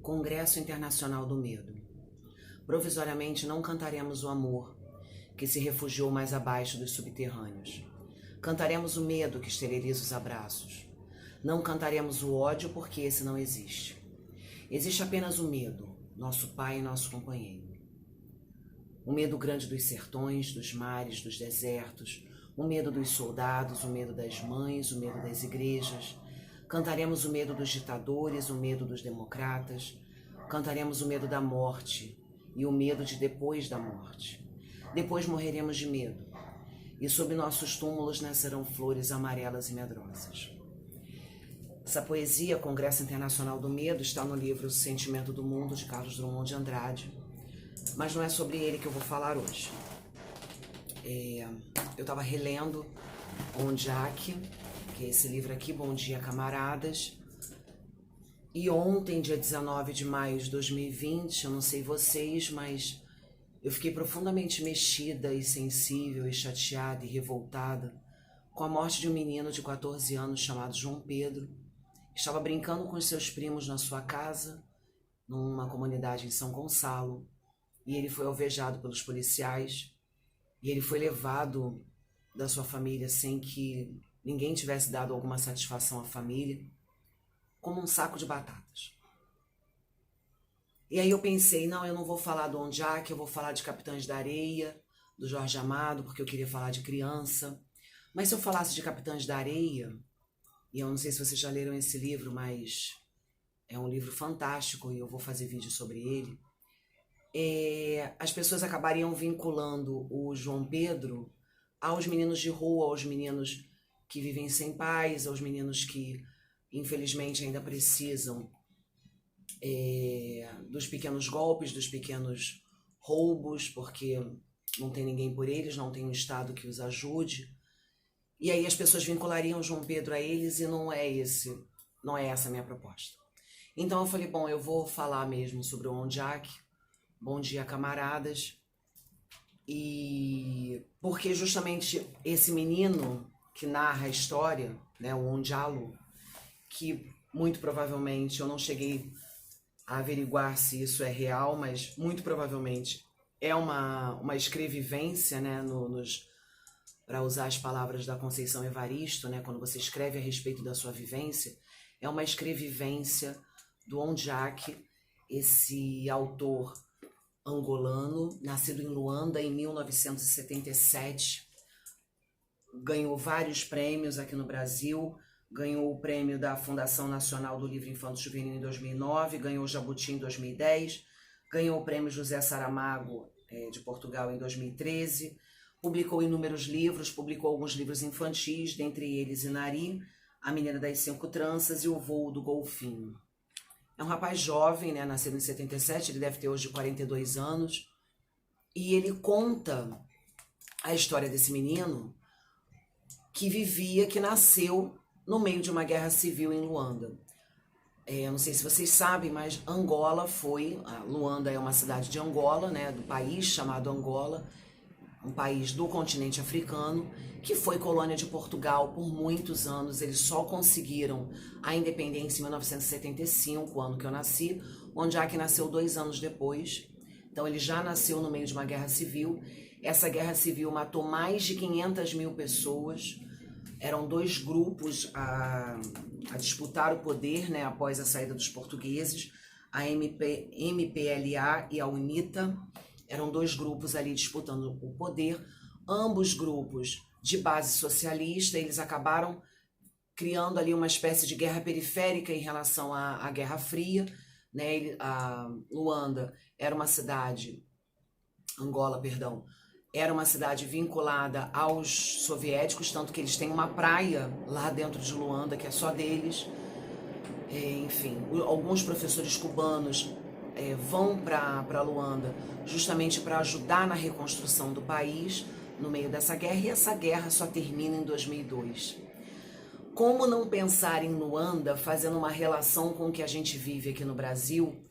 Congresso Internacional do Medo. Provisoriamente não cantaremos o amor, que se refugiou mais abaixo dos subterrâneos. Cantaremos o medo que esteriliza os abraços. Não cantaremos o ódio, porque esse não existe. Existe apenas o medo, nosso pai e nosso companheiro. O medo grande dos sertões, dos mares, dos desertos, o medo dos soldados, o medo das mães, o medo das igrejas. Cantaremos o medo dos ditadores, o medo dos democratas. Cantaremos o medo da morte e o medo de depois da morte. Depois morreremos de medo, e sob nossos túmulos nascerão flores amarelas e medrosas. Essa poesia, Congresso Internacional do Medo, está no livro Sentimento do Mundo, de Carlos Drummond de Andrade, mas não é sobre ele que eu vou falar hoje. Eu estava relendo Ondiak, que é esse livro aqui, Bom Dia, Camaradas, e ontem, dia 19 de maio de 2020, eu não sei vocês, mas eu fiquei profundamente mexida e sensível e chateada e revoltada com a morte de um menino de 14 anos chamado João Pedro. Estava brincando com os seus primos na sua casa, numa comunidade em São Gonçalo, e ele foi alvejado pelos policiais, e ele foi levado da sua família sem que ninguém tivesse dado alguma satisfação à família, como um saco de batatas. E aí eu pensei, não, eu não vou falar do Ondiak, eu vou falar de Capitães da Areia, do Jorge Amado, porque eu queria falar de criança. Mas se eu falasse de Capitães da Areia, e eu não sei se vocês já leram esse livro, mas é um livro fantástico e eu vou fazer vídeo sobre ele, as pessoas acabariam vinculando o João Pedro aos meninos de rua, aos meninos que vivem sem pais, aos meninos que infelizmente ainda precisam dos pequenos golpes, dos pequenos roubos, porque não tem ninguém por eles, não tem um Estado que os ajude. E aí as pessoas vinculariam João Pedro a eles e não é essa a minha proposta. Então eu falei, bom, eu vou falar mesmo sobre o Ondiak, Bom Dia, Camaradas, e porque justamente esse menino que narra a história, né, o Ondialo, que muito provavelmente eu não cheguei a averiguar se isso é real, mas muito provavelmente é uma escrevivência, né, para usar as palavras da Conceição Evaristo, né, quando você escreve a respeito da sua vivência, é uma escrevivência do Ondiak, esse autor angolano, nascido em Luanda em 1977, ganhou vários prêmios aqui no Brasil, ganhou o prêmio da Fundação Nacional do Livro Infanto Juvenil em 2009, ganhou o Jabuti em 2010, ganhou o prêmio José Saramago de Portugal em 2013, publicou inúmeros livros, publicou alguns livros infantis, dentre eles Inari, A Menina das Cinco Tranças e O Voo do Golfinho. É um rapaz jovem, né, nascido em 77, ele deve ter hoje 42 anos, e ele conta a história desse menino que nasceu no meio de uma guerra civil em Luanda. Eu não sei se vocês sabem, mas Luanda é uma cidade de Angola, né, do país chamado Angola, um país do continente africano, que foi colônia de Portugal por muitos anos. Eles só conseguiram a independência em 1975, o ano que eu nasci, onde Ondiak nasceu 2 anos depois. Então ele já nasceu no meio de uma guerra civil. Essa guerra civil matou mais de 500 mil pessoas. Eram 2 grupos a disputar o poder, né, após a saída dos portugueses, a MPLA e a UNITA. Eram 2 grupos ali disputando o poder, ambos grupos de base socialista. Eles acabaram criando ali uma espécie de guerra periférica em relação à Guerra Fria, né? A Luanda era uma cidade, Angola, perdão, era uma cidade vinculada aos soviéticos, tanto que eles têm uma praia lá dentro de Luanda que é só deles. Enfim, alguns professores cubanos vão para Luanda justamente para ajudar na reconstrução do país no meio dessa guerra, e essa guerra só termina em 2002. Como não pensar em Luanda fazendo uma relação com o que a gente vive aqui no Brasil,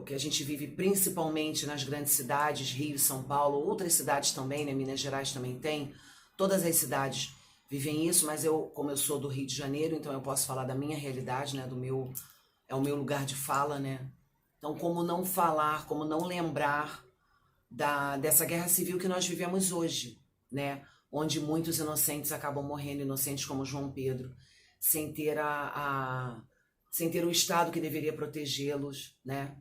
que a gente vive principalmente nas grandes cidades, Rio, São Paulo, outras cidades também, né, Minas Gerais também tem, Todas as cidades vivem isso, mas como eu sou do Rio de Janeiro, então eu posso falar da minha realidade, né? É o meu lugar de fala, né? Então, como não falar, como não lembrar dessa guerra civil que nós vivemos hoje, né? Onde muitos inocentes acabam morrendo, inocentes como João Pedro, sem ter sem ter o Estado que deveria protegê-los, né?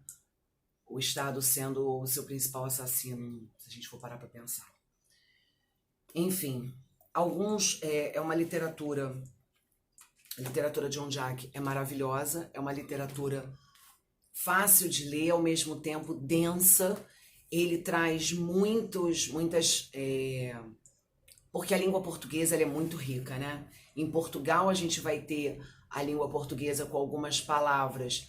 O Estado sendo o seu principal assassino, se a gente for parar para pensar. Enfim, é uma literatura. A literatura de John Jack é maravilhosa, é uma literatura fácil de ler, ao mesmo tempo densa. Ele traz porque a língua portuguesa ela é muito rica, né? Em Portugal a gente vai ter a língua portuguesa com algumas palavras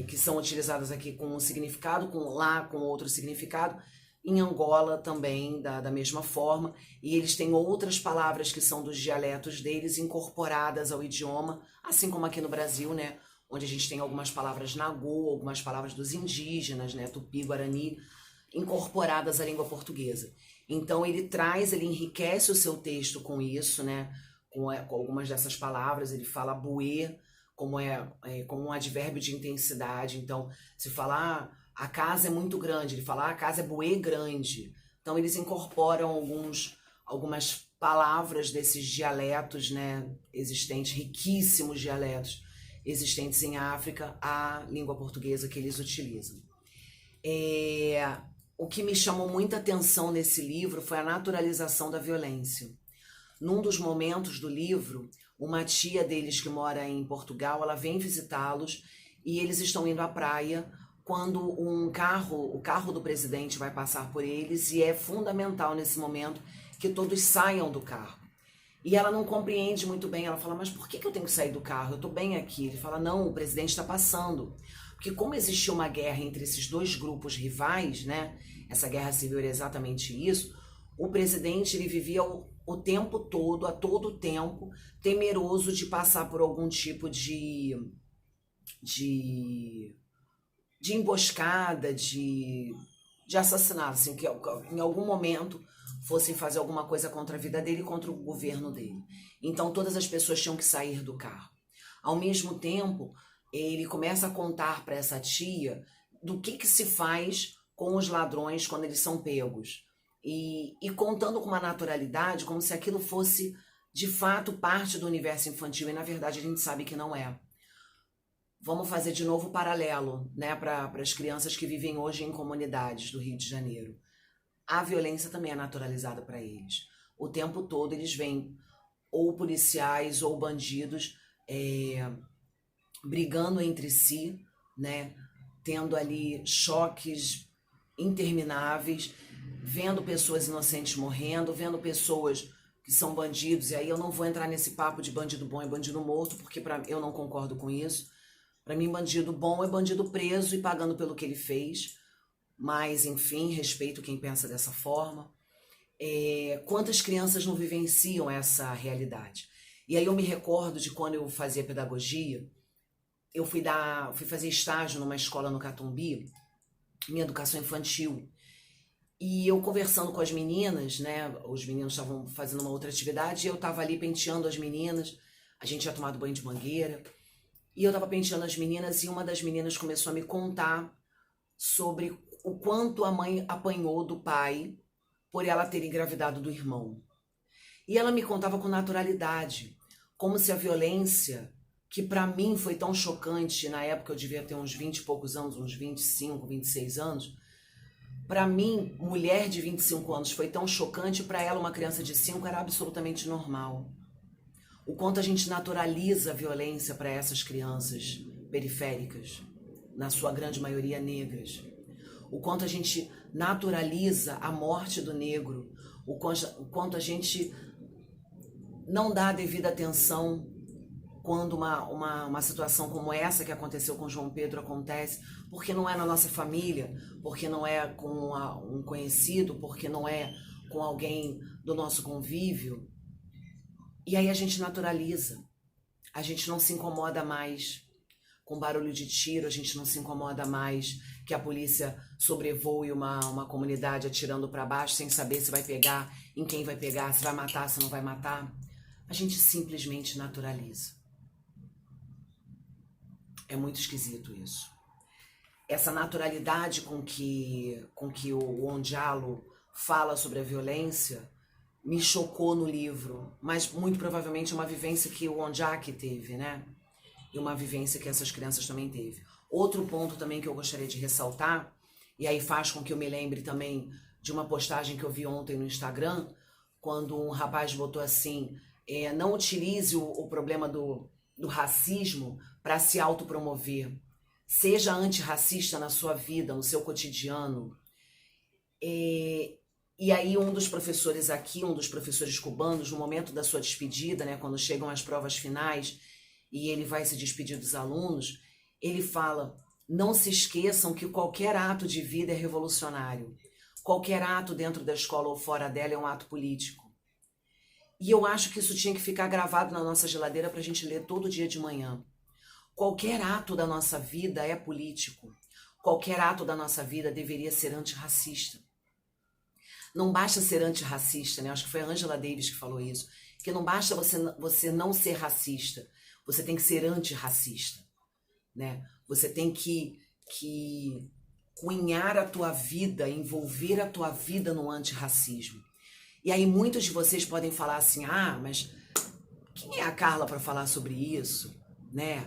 que são utilizadas aqui com um significado, com outro significado. Em Angola também, da mesma forma. E eles têm outras palavras que são dos dialetos deles incorporadas ao idioma, assim como aqui no Brasil, né? Onde a gente tem algumas palavras nagô, algumas palavras dos indígenas, né? Tupi, Guarani, incorporadas à língua portuguesa. Então ele enriquece o seu texto com isso, né? Com algumas dessas palavras. Ele fala buê como um advérbio de intensidade. Então, se falar a casa é muito grande, ele fala a casa é buê grande. Então eles incorporam algumas palavras desses dialetos, né, existentes, riquíssimos dialetos existentes em África, à língua portuguesa que eles utilizam. O que me chamou muita atenção nesse livro foi a naturalização da violência. Num dos momentos do livro, uma tia deles que mora em Portugal, ela vem visitá-los e eles estão indo à praia quando o carro do presidente vai passar por eles, e é fundamental nesse momento que todos saiam do carro. E ela não compreende muito bem, ela fala, mas por que eu tenho que sair do carro? Eu estou bem aqui. Ele fala, não, o presidente está passando. Porque como existia uma guerra entre esses dois grupos rivais, né? Essa guerra civil era exatamente isso, o presidente ele vivia o tempo todo, a todo tempo, temeroso de passar por algum tipo de emboscada, de assassinato, assim, que em algum momento fossem fazer alguma coisa contra a vida dele e contra o governo dele. Então todas as pessoas tinham que sair do carro. Ao mesmo tempo, ele começa a contar para essa tia do que se faz com os ladrões quando eles são pegos. E contando com uma naturalidade, como se aquilo fosse de fato parte do universo infantil, e na verdade a gente sabe que não é. Vamos fazer de novo o paralelo, né, para as crianças que vivem hoje em comunidades do Rio de Janeiro. A violência também é naturalizada para eles. O tempo todo eles veem ou policiais ou bandidos brigando entre si, né, tendo ali choques intermináveis, vendo pessoas inocentes morrendo, vendo pessoas que são bandidos. E aí eu não vou entrar nesse papo de bandido bom e bandido morto, porque eu não concordo com isso. Para mim, bandido bom é bandido preso e pagando pelo que ele fez. Mas, enfim, respeito quem pensa dessa forma. Quantas crianças não vivenciam essa realidade? E aí eu me recordo de quando eu fazia pedagogia, eu fui fazer estágio numa escola no Catumbi, minha educação infantil. E eu conversando com as meninas, né? Os meninos estavam fazendo uma outra atividade e eu estava ali penteando as meninas. A gente tinha tomado banho de mangueira. E eu estava penteando as meninas e uma das meninas começou a me contar sobre o quanto a mãe apanhou do pai por ela ter engravidado do irmão. E ela me contava com naturalidade, como se a violência, que para mim foi tão chocante, na época eu devia ter uns 20 e poucos anos, uns 25, 26 anos, para mim, mulher de 25 anos foi tão chocante, para ela, uma criança de 5, era absolutamente normal. O quanto a gente naturaliza a violência para essas crianças periféricas, na sua grande maioria negras. O quanto a gente naturaliza a morte do negro, o quanto a gente não dá a devida atenção quando uma situação como essa que aconteceu com João Pedro acontece, porque não é na nossa família, porque não é com um conhecido, porque não é com alguém do nosso convívio. E aí a gente naturaliza, a gente não se incomoda mais com barulho de tiro, a gente não se incomoda mais que a polícia sobrevoe uma comunidade atirando para baixo sem saber se vai pegar, em quem vai pegar, se vai matar, se não vai matar. A gente simplesmente naturaliza. É muito esquisito isso. Essa naturalidade com que o Ondialo fala sobre a violência me chocou no livro, mas muito provavelmente é uma vivência que o Ondiak teve, né? E uma vivência que essas crianças também teve. Outro ponto também que eu gostaria de ressaltar, e aí faz com que eu me lembre também de uma postagem que eu vi ontem no Instagram, quando um rapaz botou assim, não utilize o problema do racismo para se autopromover. Seja antirracista na sua vida, no seu cotidiano. E aí um dos professores aqui, um dos professores cubanos, no momento da sua despedida, né, quando chegam as provas finais e ele vai se despedir dos alunos, ele fala, não se esqueçam que qualquer ato de vida é revolucionário. Qualquer ato dentro da escola ou fora dela é um ato político. E eu acho que isso tinha que ficar gravado na nossa geladeira para a gente ler todo dia de manhã. Qualquer ato da nossa vida é político. Qualquer ato da nossa vida deveria ser antirracista. Não basta ser antirracista, né? Acho que foi a Angela Davis que falou isso. Que não basta você não ser racista. Você tem que ser antirracista, né? Você tem que cunhar a tua vida, envolver a tua vida no antirracismo. E aí muitos de vocês podem falar assim, mas quem é a Carla para falar sobre isso, né?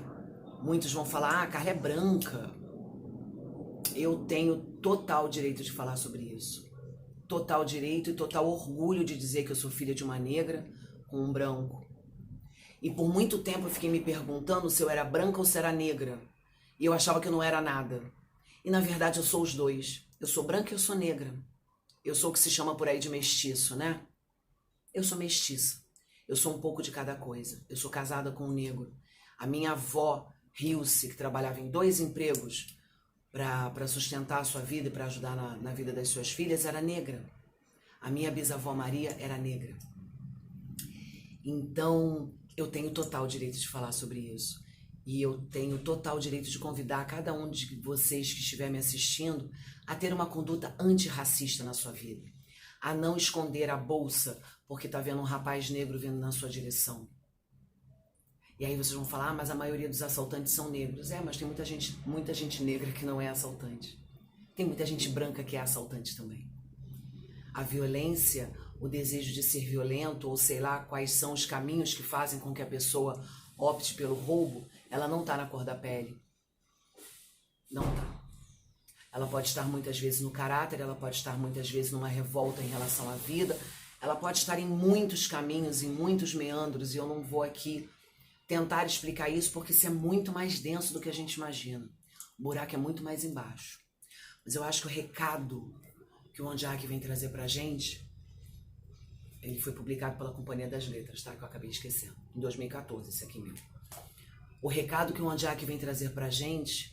Muitos vão falar, a Carla é branca. Eu tenho total direito de falar sobre isso. Total direito e total orgulho de dizer que eu sou filha de uma negra com um branco. E por muito tempo eu fiquei me perguntando se eu era branca ou se era negra. E eu achava que eu não era nada. E na verdade eu sou os dois. Eu sou branca e eu sou negra. Eu sou o que se chama por aí de mestiço, né? Eu sou mestiça. Eu sou um pouco de cada coisa. Eu sou casada com um negro. A minha avó, Rilce, que trabalhava em 2 empregos para sustentar a sua vida e para ajudar na vida das suas filhas, era negra. A minha bisavó Maria era negra. Então, eu tenho total direito de falar sobre isso. E eu tenho total direito de convidar cada um de vocês que estiver me assistindo a ter uma conduta antirracista na sua vida. A não esconder a bolsa porque tá vendo um rapaz negro vindo na sua direção. E aí vocês vão falar, mas a maioria dos assaltantes são negros. Mas tem muita gente negra que não é assaltante. Tem muita gente branca que é assaltante também. A violência, o desejo de ser violento, ou sei lá quais são os caminhos que fazem com que a pessoa opte pelo roubo, ela não tá na cor da pele. Não tá. Ela pode estar muitas vezes no caráter, ela pode estar muitas vezes numa revolta em relação à vida, ela pode estar em muitos caminhos, em muitos meandros, e eu não vou aqui tentar explicar isso porque isso é muito mais denso do que a gente imagina. O buraco é muito mais embaixo. Mas eu acho que o recado que o Ondiak vem trazer pra gente, ele foi publicado pela Companhia das Letras, tá? Que eu acabei esquecendo. Em 2014, esse aqui mesmo. O recado que o Ondiak vem trazer pra gente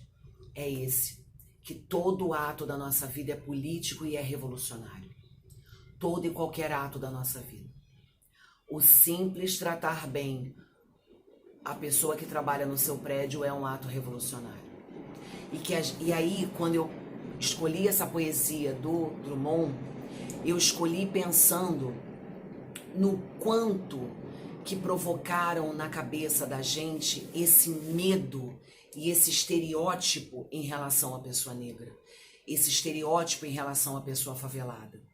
é esse. Que todo ato da nossa vida é político e é revolucionário. Todo e qualquer ato da nossa vida. O simples tratar bem a pessoa que trabalha no seu prédio é um ato revolucionário. E aí, quando eu escolhi essa poesia do Drummond, eu escolhi pensando no quanto que provocaram na cabeça da gente esse medo e esse estereótipo em relação à pessoa negra, esse estereótipo em relação à pessoa favelada.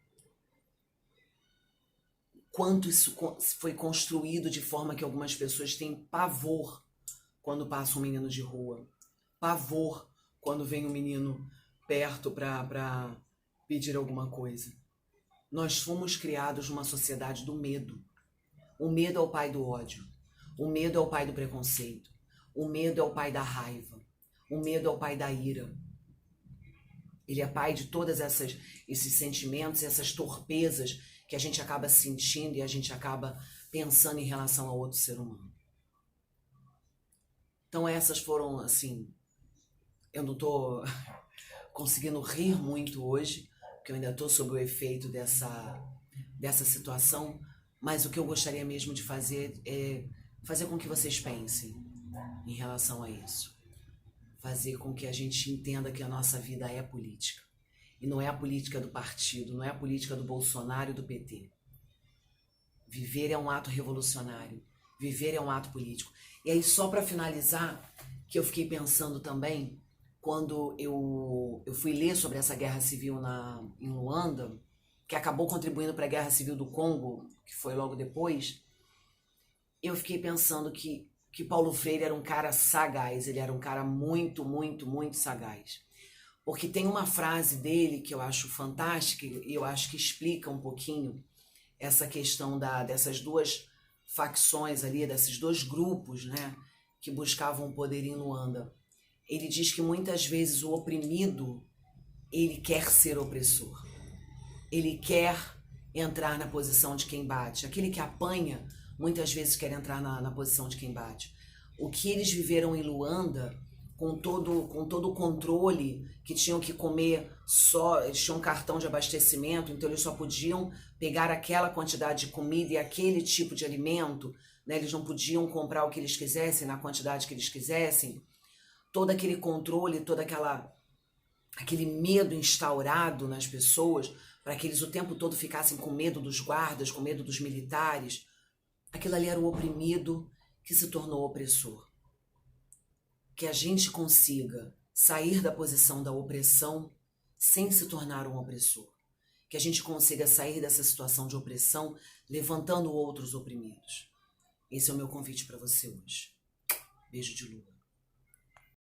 Quanto isso foi construído de forma que algumas pessoas têm pavor quando passa um menino de rua, pavor quando vem um menino perto para pedir alguma coisa. Nós fomos criados numa sociedade do medo. O medo é o pai do ódio. O medo é o pai do preconceito. O medo é o pai da raiva. O medo é o pai da ira. Ele é pai de todas esses sentimentos, essas torpezas que a gente acaba sentindo e a gente acaba pensando em relação a outro ser humano. Então essas foram, assim, eu não tô conseguindo rir muito hoje, porque eu ainda tô sob o efeito dessa situação, mas o que eu gostaria mesmo de fazer é fazer com que vocês pensem em relação a isso. fazer com que a gente entenda que a nossa vida é política. E não é a política do partido, não é a política do Bolsonaro e do PT. Viver é um ato revolucionário, viver é um ato político. E aí, só para finalizar, que eu fiquei pensando também, quando eu fui ler sobre essa guerra civil em Luanda, que acabou contribuindo para a guerra civil do Congo, que foi logo depois, eu fiquei pensando que Paulo Freire era um cara sagaz, ele era um cara muito, muito, muito sagaz. Porque tem uma frase dele que eu acho fantástica e eu acho que explica um pouquinho essa questão dessas duas facções ali, desses dois grupos, né, que buscavam o poder em Luanda. Ele diz que muitas vezes o oprimido, ele quer ser opressor. Ele quer entrar na posição de quem bate. Aquele que apanha, muitas vezes quer entrar na posição de quem bate. O que eles viveram em Luanda, com todo o controle, que tinham que comer só, eles tinham um cartão de abastecimento, então eles só podiam pegar aquela quantidade de comida e aquele tipo de alimento, né? Eles não podiam comprar o que eles quisessem, na quantidade que eles quisessem. Todo aquele controle, aquele medo instaurado nas pessoas, para que eles o tempo todo ficassem com medo dos guardas, com medo dos militares. Aquilo ali era o oprimido que se tornou opressor. Que a gente consiga sair da posição da opressão sem se tornar um opressor. Que a gente consiga sair dessa situação de opressão levantando outros oprimidos. Esse é o meu convite para você hoje. Beijo de lua.